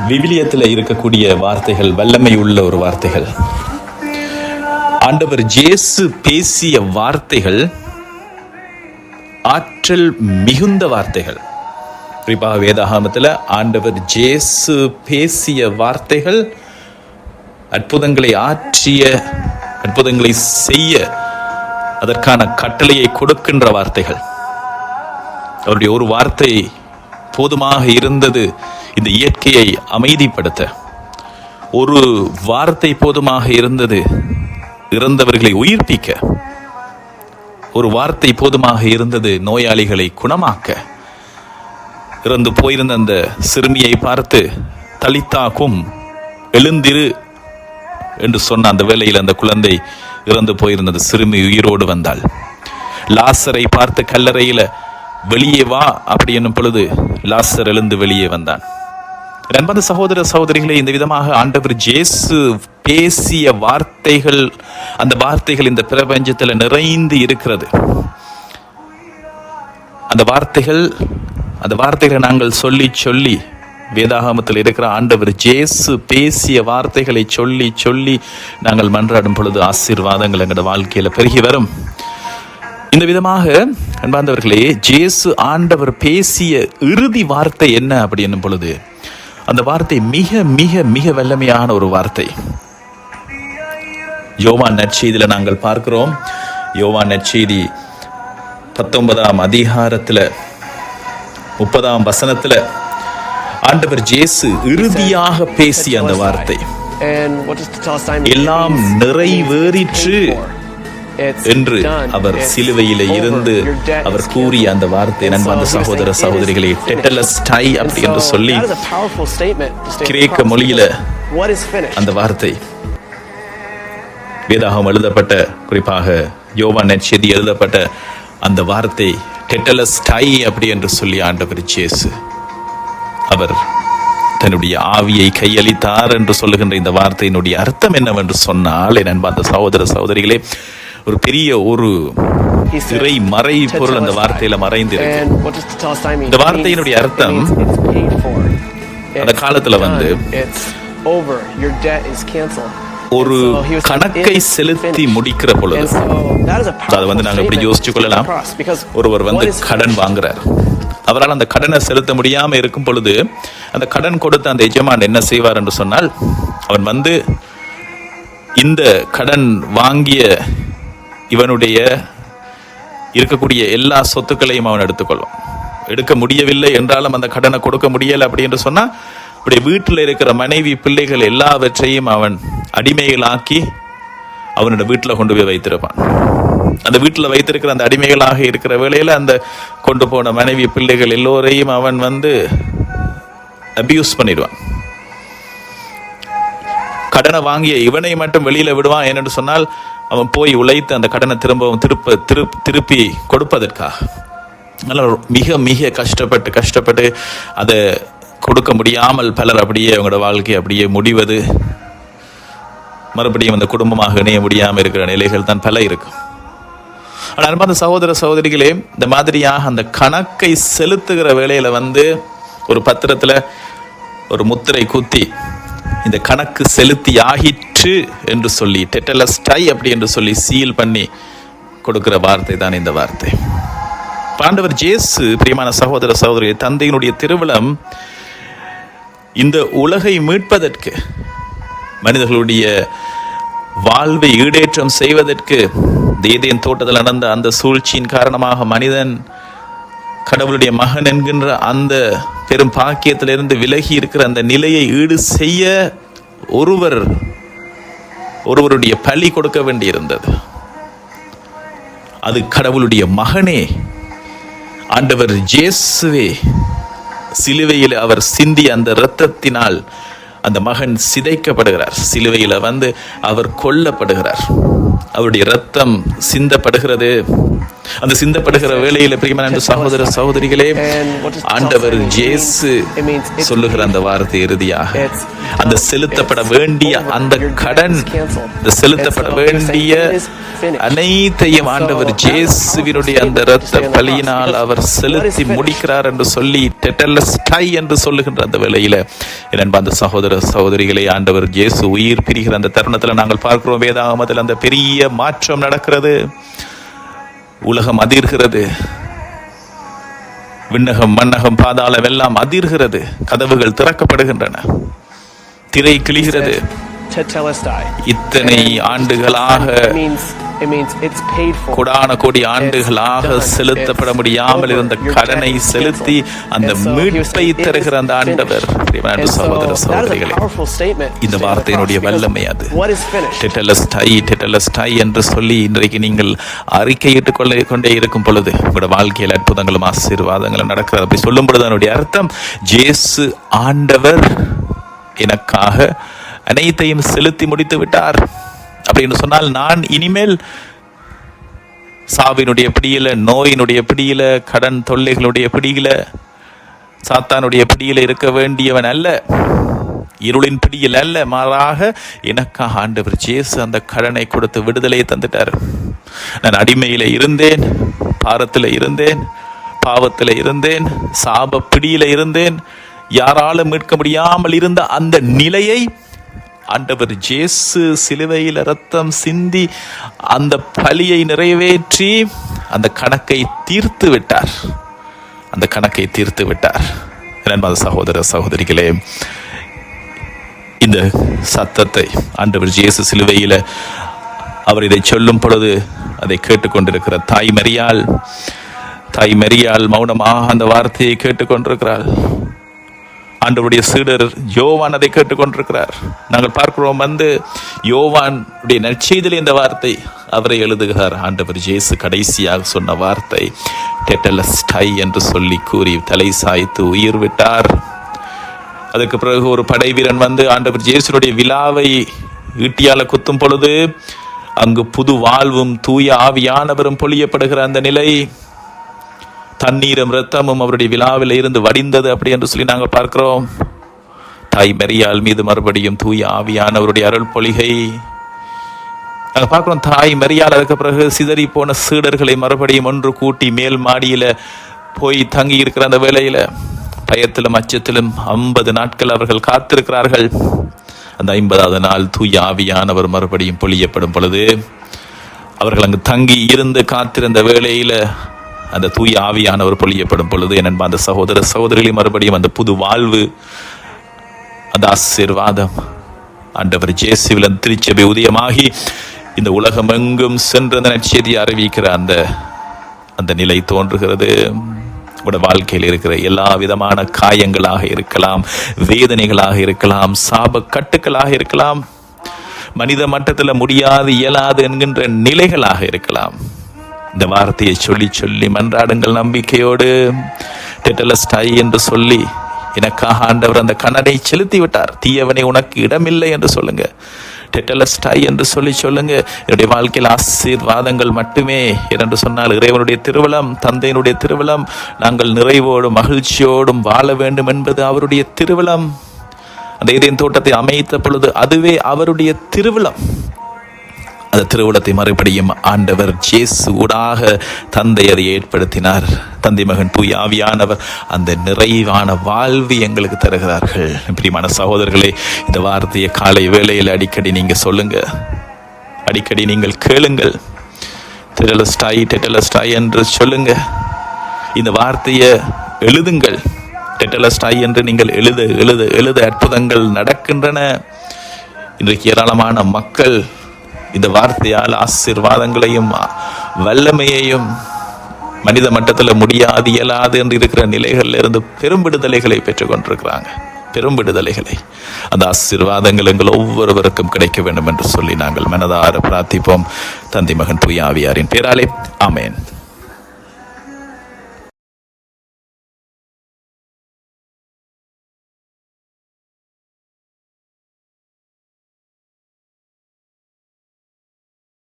விவிலியத்தில் இருக்கக்கூடிய வார்த்தைகள் வல்லமை உள்ள ஒரு வார்த்தைகள். ஆண்டவர் இயேசு பேசிய வார்த்தைகள் ஆற்றல் மிகுந்த வார்த்தைகள். குறிப்பாக வேதாகமத்தில் ஆண்டவர் இயேசு பேசிய வார்த்தைகள் அற்புதங்களை ஆற்றிய, அற்புதங்களை செய்ய அதற்கான கட்டளையை கொடுக்கின்ற வார்த்தைகள். அவருடைய ஒரு வார்த்தை போதுமாக இருந்தது இந்த இயற்கையை அமைதிப்படுத்த. ஒரு வார்த்தை போதுமாக இருந்தது இறந்தவர்களை உயிர்ப்பிக்க. ஒரு வார்த்தை போதுமாக இருந்தது நோயாளிகளை குணமாக்க. இறந்து போயிருந்த அந்த சிறுமியை பார்த்து தலித்தாக்கும், எழுந்திரு என்று சொன்ன அந்த வேளையில் அந்த குழந்தை இறந்து போயிருந்தது சிறுமி உயிரோடு வந்தாள். லாசரை பார்த்து கல்லறையில வெளியே வா அப்படி என்னும் பொழுது லாசர் எழுந்து வெளியே வந்தான். அன்பான சகோதர சகோதரிகளே, இந்த விதமாக ஆண்டவர் இயேசு பேசிய வார்த்தைகள், அந்த வார்த்தைகள் இந்த பிரபஞ்சத்தில் நிறைந்து இருக்கிறது. அந்த வார்த்தைகளை நாங்கள் சொல்லி சொல்லி வேதாகமத்தில் இருக்கிற ஆண்டவர் இயேசு பேசிய வார்த்தைகளை சொல்லி சொல்லி நாங்கள் மன்றாடும் பொழுது ஆசீர்வாதங்கள் எங்களோட வாழ்க்கையில பெருகி வரும். இந்த விதமாக அன்பார்ந்தவர்களே, இயேசு ஆண்டவர் பேசிய இறுதி வார்த்தை என்ன அப்படி என்னும் பொழுது அந்த வார்த்தை மிக மிக மிக வல்லமையான ஒரு வார்த்தை. யோவான் நற்செய்தியில நாங்கள் பார்க்கிறோம். யோவான் நற்செய்தி 19ஆம் அதிகாரத்துல 30ஆம் வசனத்துல ஆண்டவர் இயேசு இறுதியாக பேசிய அந்த வார்த்தை, எல்லாம் நிறைவேறிற்று என்று அவர் சிலுவையிலே இருந்து அவர் கூறிய அந்த வார்த்தை. அன்பார்ந்த சகோதர சகோதரிகளே, டெட்டலஸ்டை அப்படி என்று சொல்லி கிரேக்க மொழியில அந்த வார்த்தை வேதாகம் எழுதப்பட்ட, குறிப்பாக யோவான் நற்செய்தி எழுதப்பட்ட அந்த வார்த்தை டெட்டலஸ்டை அப்படி என்று சொல்லி ஆண்டவர் இயேசு அவர் தன்னுடைய ஆவியை கையளித்தார் என்று சொல்லுகின்ற இந்த வார்த்தையினுடைய அர்த்தம் என்னவென்று சொன்னால், என் அன்பார்ந்த சகோதர சகோதரிகளே, ஒரு பெரிய ஒரு இறை மறை பொருள் அந்த வார்த்தையில மறைந்திருக்கு. இந்த வார்த்தையினுடைய அர்த்தம், அந்த காலத்துல ஒரு கணக்கை செலுத்தி முடிக்கிற பொழுது, அதை நாங்க இப்படி யோசிச்சு கொள்ளலாம். ஒருவர் கடன் வாங்குறார். அவரால் அந்த கடனை செலுத்த முடியாம இருக்கும் பொழுது அந்த கடன் கொடுத்த அந்த எஜமான் என்ன செய்வார் என்று சொன்னால், அவன் இந்த கடன் வாங்கிய இவனுடைய இருக்கக்கூடிய எல்லா சொத்துக்களையும் அவன் எடுத்துக்கொள்வான். எடுக்க முடியவில்லை என்றாலும் அந்த கடனை கொடுக்க முடியலை அப்படி என்று சொன்னா, அப்படியே வீட்டில் இருக்கிற மனைவி பிள்ளைகள் எல்லாவற்றையும் அவன் அடிமைகளாக்கி அவனோட வீட்டில் கொண்டு போய் வைத்திருப்பான். அந்த வீட்டில் வைத்திருக்கிற அந்த அடிமைகளாக இருக்கிற வேளையில அந்த கொண்டு போன மனைவி பிள்ளைகள் எல்லோரையும் அவன் அபியூஸ் பண்ணிடுவான். கடனை வாங்கிய இவனை மட்டும் வெளியில விடுவான். ஏனென்று சொன்னால், அவன் போய் உழைத்து அந்த கடனை திருப்பி கொடுப்பதற்காக மிக மிக கஷ்டப்பட்டு அதை கொடுக்க முடியாமல் பலர் அப்படியே அவங்களோட வாழ்க்கை அப்படியே முடிவது, மறுபடியும் அந்த குடும்பமாக இணைய முடியாமல் இருக்கிற நிலைகள் தான் பல இருக்கும். ஆனால் அன்பான சகோதர சகோதரிகளே, இந்த மாதிரியாக அந்த கணக்கை செலுத்துகிற வேளையில ஒரு பத்திரத்துல ஒரு முத்திரை குத்தி இந்த கணக்கு செலுத்தி ஆகிற்று என்று சொல்லி டெட்டலஸ்டை அப்படி என்று சொல்லி சீல் பண்ணி கொடுக்கிற வார்த்தை தான் இந்த வார்த்தை. ஆண்டவர் இயேசு, பிரியமான சகோதர சகோதரி, தந்தையினுடைய திருவிழம் இந்த உலகை மீட்பதற்கு, மனிதர்களுடைய வாழ்வை ஈடேற்றம் செய்வதற்கு, ஏதேன் தோட்டத்தில் நடந்த அந்த சூழ்ச்சியின் காரணமாக மனிதன் கடவுளுடைய மகன் என்கின்ற அந்த பெரும் பாக்கியத்திலிருந்து விலகி இருக்கிற அந்த நிலையை ஈடு செய்ய ஒருவருடைய பலி கொடுக்க வேண்டியிருந்தது. அது கடவுளுடைய மகனே, ஆண்டவர் இயேசுவே சிலுவையில் அவர் சிந்திய அந்த இரத்தத்தினால் அந்த மகன் சிதைக்கப்படுகிறார். சிலுவையில் அவர் கொல்லப்படுகிறார். அவருடைய இரத்தம் சிந்தப்படுகிறது. அந்த சிந்தப்படுகிற வேளையில பிரியமான சகோதர சகோதரிகளே, ஆண்டவர் இயேசு சொல்லுகிற அந்த வார்த்தை இறுதியாக அந்த செலுத்தப்பட வேண்டிய அந்த கடன், செலுத்தப்பட வேண்டிய அனைத்தையும் ஆண்டவர் இயேசுவினுடைய அந்த இரத்த பலியினால் அவர் செலுத்தி முடிக்கிறார் என்று சொல்லி டெட்டலஸ்டை என்று சொல்லுகின்ற அந்த வேளையில அந்த சகோதர சகோதரிகளை ஆண்டவர் இயேசு உயிர் பிரிகிற அந்த தருணத்தில் நாங்கள் பார்க்கிறோம். வேதாகமத்தில் அந்த பெரிய மாற்றம் நடக்கிறது. உலகம் அதிர்கிறது, விண்ணகம் மண்ணகம் பாதாளம் எல்லாம் அதிர்கிறது, கதவுகள் திறக்கப்படுகின்றன, திரை கிழிகிறது. இத்தனை ஆண்டுகளாக, கோடான கோடி ஆண்டுகளாக செலுத்தப்பட முடியாமல் இருந்த கடனை செலுத்தி அந்த மீட்பை தருகிற அந்த ஆண்டவர். சகோதர சகோதரிகளே, இந்த வார்த்தையினுடைய வல்லமை அது. டெட்டலஸ்டை என்று சொல்லி இன்றைக்கு நீங்கள் அறிக்கையிட்டுக் கொண்டே இருக்கும் பொழுது உங்களோட வாழ்க்கையில் அற்புதங்களும் ஆசீர்வாதங்களும் நடக்கிறது. அப்படி சொல்லும் பொழுது அதனுடைய அர்த்தம், இயேசு ஆண்டவர் எனக்காக அனைத்தையும் செலுத்தி முடித்து விட்டார் அப்படின்னு சொன்னால், நான் இனிமேல் சாவினுடைய பிடியில, நோயினுடைய பிடியில, கடன் தொல்லைகளுடைய பிடியில, சாத்தானுடைய பிடியில இருக்க வேண்டியவன் அல்ல, இருளின் பிடியில் அல்ல. மாறாக எனக்காக ஆண்டவர் இயேசு அந்த கடனை கொடுத்து விடுதலையை தந்துட்டார். நான் அடிமையில இருந்தேன், பாரத்தில் இருந்தேன், பாவத்தில் இருந்தேன், சாப பிடியில இருந்தேன், யாராலும் மீட்க முடியாமல் இருந்த அந்த நிலையை ஆண்டவர் இயேசு சிலுவையில் இரத்தம் சிந்தி அந்த பலியை நிறைவேற்றி அந்த கணக்கை தீர்த்து விட்டார். அந்த கணக்கை தீர்த்து விட்டார். அன்பான சகோதர சகோதரிகளே, இந்த சத்தத்தை ஆண்டவர் இயேசு சிலுவையில் அவர் இதை சொல்லும் பொழுது அதை கேட்டுக்கொண்டிருக்கிற தாய் மரியாள் மௌனமாக அந்த வார்த்தையை கேட்டுக்கொண்டிருக்கிறாள். ஆண்டவருடைய சீடர் யோவான் அதை கேட்டுக்கொண்டிருக்கிறார். நாங்கள் பார்க்கிறோம், யோவானுடைய நற்செய்தியில் இந்த வார்த்தை அவரை எழுதுகிறார். ஆண்டவர் இயேசு கடைசியாக சொன்ன வார்த்தை டெட்டலஸ்டை என்று சொல்லி கூறி தலை சாய்த்து உயிர் விட்டார். அதுக்கு பிறகு ஒரு படை வீரன் ஆண்டவர் இயேசுடைய விழாவை ஈட்டியால குத்தும் பொழுது அங்கு புது வாழ்வும் தூய ஆவியானவரும் பொழியப்படுகிற அந்த நிலை, தண்ணீரும் இரத்தமும் அவருடைய விழாவில் இருந்து வடிந்தது அப்படி என்று சொல்லி நாங்கள் பார்க்கிறோம். தாய் மரியாள் மீது மறுபடியும் தூய ஆவியானவருடைய அருள் பொழிகை நாங்கள் பார்க்கிறோம். தாய் மரியாள் அதுக்கு பிறகு சிதறி போன சீடர்களை மறுபடியும் ஒன்று கூட்டி மேல் மாடியில போய் தங்கி இருக்கிற அந்த வேளையில பயத்திலும் அச்சத்திலும் 50 நாட்கள் அவர்கள் காத்திருக்கிறார்கள். அந்த 50வது நாள் தூய ஆவியானவர் மறுபடியும் பொழியப்படும் பொழுது அவர்கள் அங்கு தங்கி இருந்து காத்திருந்த வேளையில அந்த தூய ஆவியானவர் பொழியப்படும் பொழுது என்னன்பா அந்த சகோதர சகோதரிகளை மறுபடியும் அந்த புது வாழ்வு, அந்த ஆசீர்வாதம் ஆண்டவர் இயேசுவில் திருச்சபை உதயமாகி இந்த உலகம் எங்கும் சென்று அந்த நற்செய்தியை அறிவிக்கிற அந்த நிலை தோன்றுகிறது. உங்களோட வாழ்க்கையில் இருக்கிற எல்லா விதமான காயங்களாக இருக்கலாம், வேதனைகளாக இருக்கலாம், சாப கட்டுக்களாக இருக்கலாம், மனித மட்டத்தில் முடியாது இயலாது என்கின்ற நிலைகளாக இருக்கலாம், இந்த வார்த்தையை சொல்லி சொல்லி மன்றாடுங்கள் நம்பிக்கையோடு. டெட்டலஸ்டை என்று சொல்லி எனக்காக ஆண்டவர் அந்த கணனை செலுத்தி விட்டார், தீயவனை உனக்கு இடமில்லை என்று சொல்லுங்க. டெட்டலஸ்டை என்று சொல்லி சொல்லுங்க. என்னுடைய வாழ்க்கையில் ஆசீர்வாதங்கள் மட்டுமே என்று சொன்னால் இறைவனுடைய திருவிழம், தந்தையினுடைய திருவிழம், நாங்கள் நிறைவோடும் மகிழ்ச்சியோடும் வாழ வேண்டும் என்பது அவருடைய திருவிழம். அந்த இதயம் தோட்டத்தை அமைத்த பொழுது அதுவே அவருடைய திருவிழம். அந்த திருவுளத்தை மறுபடியும் ஆண்டவர் இயேசு ஊடாக தந்தை அதை ஏற்படுத்தினார். தந்தை மகன் தூய ஆவியானவர் அந்த நிறைவான வாழ்வு எங்களுக்கு தருகிறார்கள். பிரியமான சகோதரர்களே, இந்த வார்த்தையை காலை வேளையில் அடிக்கடி நீங்க சொல்லுங்க, அடிக்கடி நீங்கள் கேளுங்கள். டெட்டலஸ்டை என்று சொல்லுங்க. இந்த வார்த்தையை எழுதுங்கள். டெட்டலஸ்டை என்று நீங்கள் எழுத எழுத எழுத அற்புதங்கள் நடக்கின்றன. இன்றைக்கு ஏராளமான மக்கள் இந்த வார்த்தையால் ஆசீர்வாதங்களையும் வல்லமையையும் மனித மட்டத்தில் முடியாது இயலாது என்று இருக்கிற நிலைகளில் இருந்து பெரும் விடுதலைகளை பெற்றுக் கொண்டிருக்கிறாங்க. பெரும் விடுதலைகளை, அந்த ஆசீர்வாதங்கள் எங்கள் ஒவ்வொருவருக்கும் கிடைக்க வேண்டும் என்று சொல்லி நாங்கள் மனதார பிரார்த்திப்போம். தந்தை மகன் தூய ஆவியாரின் பேராலே ஆமென்.